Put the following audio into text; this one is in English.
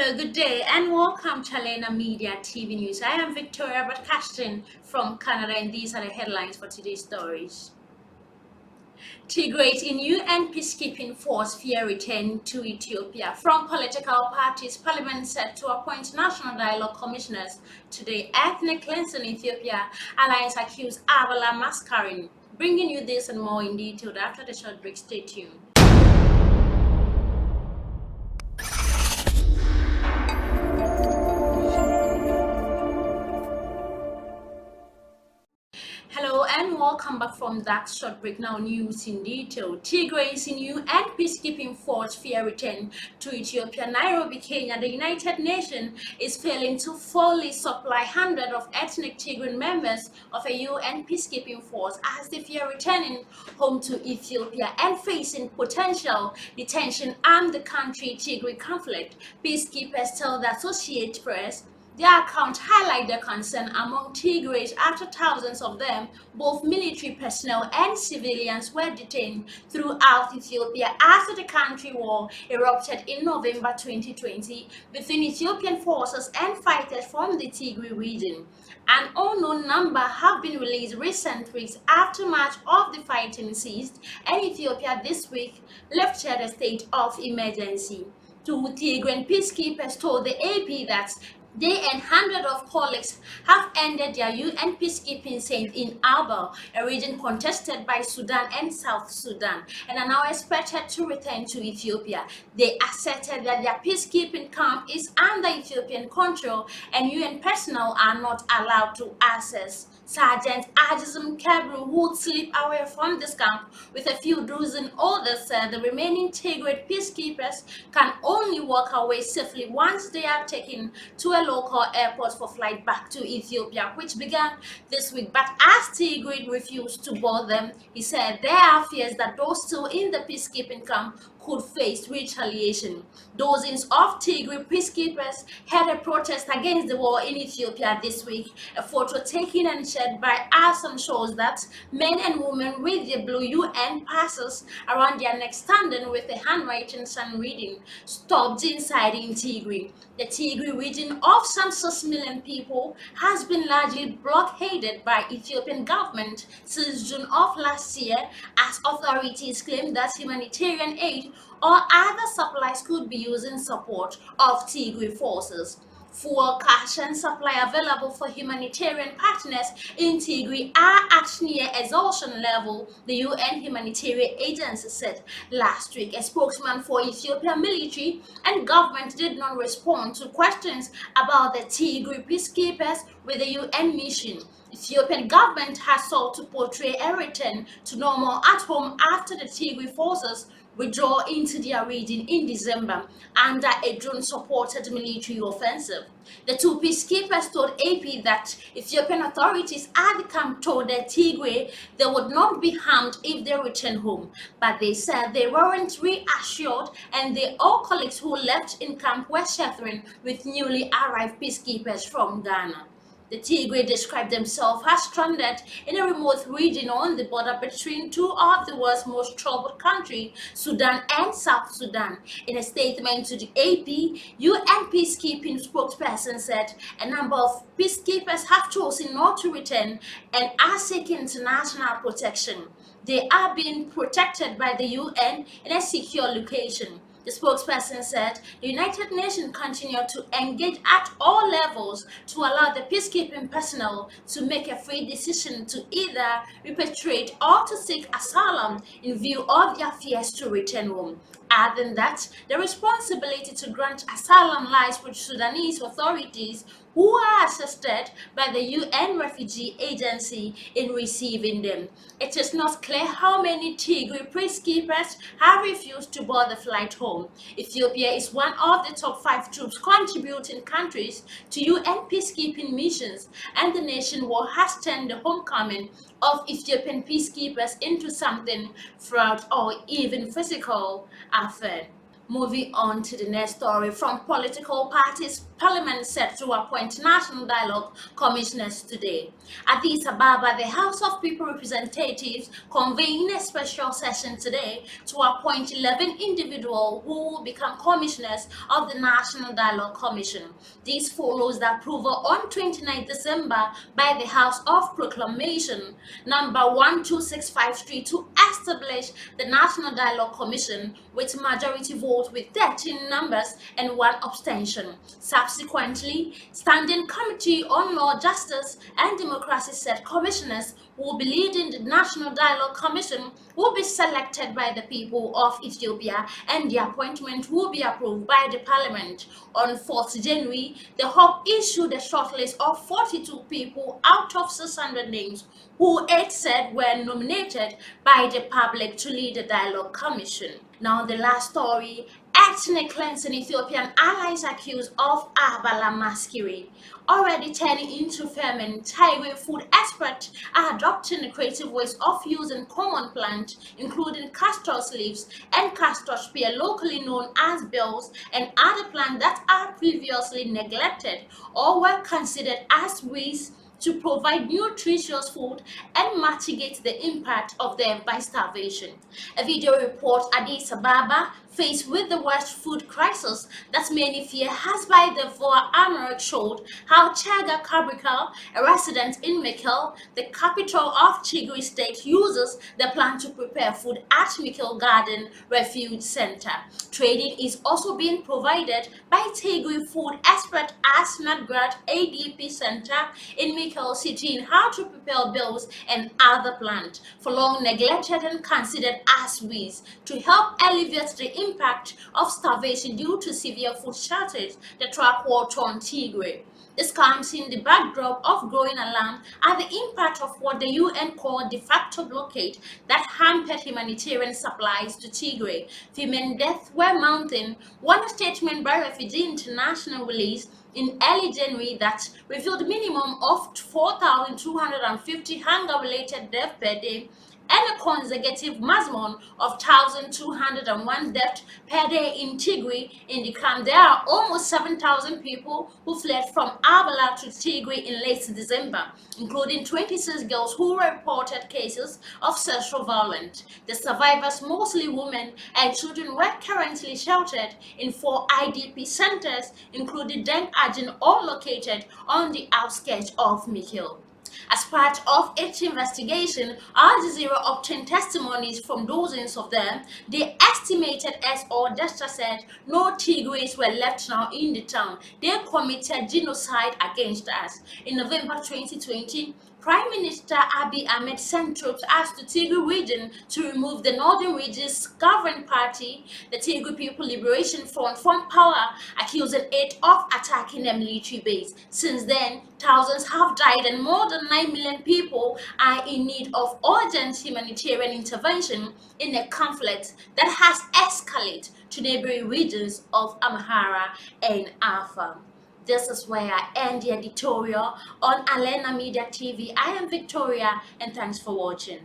Hello, good day, and welcome to Alena Media TV News. I am Victoria broadcasting from Canada, and these are the headlines for today's stories. Tigray in UN peacekeeping force fear return to Ethiopia. From political parties, Parliament set to appoint national dialogue commissioners today. Ethnic cleansing in Ethiopia, alliance accused Abala masquerading. Bringing you this and more in detail after the short break. Stay tuned. Hello and welcome back from that short break. Now news in detail. Tigray in UN peacekeeping force fear return to Ethiopia. Nairobi, Kenya. The United Nations is failing to fully supply hundreds of ethnic Tigrayan members of a UN peacekeeping force as they fear returning home to Ethiopia and facing potential detention and the country Tigray conflict. Peacekeepers tell the Associated Press their account highlight the concern among Tigrays after thousands of them, both military personnel and civilians, were detained throughout Ethiopia after the country war erupted in November 2020 between Ethiopian forces and fighters from the Tigray region. An unknown number have been released recent weeks after much of the fighting ceased, and Ethiopia this week lifted a state of emergency. Two Tigrayan peacekeepers told the AP that they and hundreds of colleagues have ended their UN peacekeeping stint in Alba, a region contested by Sudan and South Sudan, and are now expected to return to Ethiopia. They asserted that their peacekeeping camp is under Ethiopian control and UN personnel are not allowed to access. Sergeant Ajizum Kebru, who would slip away from this camp with a few dozen others, said the remaining Tigray peacekeepers can only walk away safely once they are taken to a local airport for flight back to Ethiopia, which began this week. But as Tigray refused to board them, he said there are fears that those still in the peacekeeping camp could face retaliation. Dozens of Tigray peacekeepers held a protest against the war in Ethiopia this week. A photo taken and shared by Arson shows that men and women with the blue UN passes around their neck standing with a handwriting sign reading, "Stopped inside in Tigray." The Tigray region of some 6 million people has been largely blockaded by Ethiopian government since June of last year, as authorities claim that humanitarian aid or other supplies could be used in support of Tigray forces. Fuel, cash, and supply available for humanitarian partners in Tigray are at near exhaustion level, the UN humanitarian agency said last week. A spokesman for Ethiopian military and government did not respond to questions about the Tigray peacekeepers with the UN mission. Ethiopian government has sought to portray a return to normal at home after the Tigray forces withdraw into their region in December under a drone-supported military offensive. The two peacekeepers told AP that Ethiopian authorities at the camp told the Tigray they would not be harmed if they return home, but they said they weren't reassured and they all colleagues who left in camp were sheltering with newly arrived peacekeepers from Ghana. The Tigray described themselves as stranded in a remote region on the border between two of the world's most troubled countries, Sudan and South Sudan. In a statement to the AP, UN peacekeeping spokesperson said a number of peacekeepers have chosen not to return and are seeking international protection. They are being protected by the UN in a secure location. The spokesperson said the United Nations continue to engage at all levels to allow the peacekeeping personnel to make a free decision to either repatriate or to seek asylum in view of their fears to return home. Other than that, the responsibility to grant asylum lies with Sudanese authorities who are assisted by the UN Refugee Agency in receiving them. It is not clear how many Tigray peacekeepers have refused to board the flight home. Ethiopia is one of the top 5 troops contributing countries to UN peacekeeping missions, and the nation war has turned the homecoming of Ethiopian peacekeepers into something fraught or even physical affair. Moving on to the next story, from political parties, Parliament set to appoint National Dialogue Commissioners today. At Addis Ababa, the House of People Representatives convened a special session today to appoint 11 individuals who will become commissioners of the National Dialogue Commission. This follows the approval on 29 December by the House of Proclamation number 12653 to establish the National Dialogue Commission with majority vote with 13 numbers and 1 abstention. Subsequently, Standing Committee on Law, Justice and Democracy said commissioners who will be leading the National Dialogue Commission will be selected by the people of Ethiopia and the appointment will be approved by the Parliament. On 4th January, the Hub issued a shortlist of 42 people out of 600 names who it said were nominated by the public to lead the Dialogue Commission. Now the last story, ethnic cleansing Ethiopian allies accused of Abala masquerade. Already turning into famine, Tigray food experts are adopting the creative ways of using common plants, including castor leaves and castor spear, locally known as bells, and other plants that are previously neglected or were considered as waste to provide nutritious food and mitigate the impact of them by starvation. A video report Addis Ababa faced with the worst food crisis that many fear has by the Voa Amarek showed how Chaga Kabrikal, a resident in Mekelle, the capital of Tigray state, uses the plant to prepare food at Mekelle Garden Refuge Center. Trading is also being provided by Tigray food expert at Nadgrad ADP Center in Mekelle City in how to prepare bills and other plants for long neglected and considered as waste to help alleviate the impact of starvation due to severe food shortage, the track war torn Tigray. This comes in the backdrop of growing alarm at the impact of what the UN called de facto blockade that hampered humanitarian supplies to Tigray. Female deaths were mounting. One statement by Refugee International released in early January that revealed minimum of 4,250 hunger-related deaths per day and a consecutive maximum of 1,201 deaths per day in Tigray. In the camp, there are almost 7,000 people who fled from Abala to Tigray in late December, including 26 girls who reported cases of sexual violence. The survivors, mostly women and children, were currently sheltered in 4 IDP centers, including Deng Ajin, all located on the outskirts of Mekelle. As part of its investigation, Al Jazeera obtained testimonies from dozens of them. They estimated, as Odessa said, no Tigrays were left now in the town. They committed genocide against us. In November 2020, Prime Minister Abiy Ahmed sent troops as to Tigray region to remove the northern region's governing party, the Tigray People Liberation Front, from power, accusing it of attacking a military base. Since then, thousands have died and more than 9 million people are in need of urgent humanitarian intervention in a conflict that has escalated to neighboring regions of Amhara and Afar. This is where I end the editorial on Alena Media TV. I am Victoria and thanks for watching.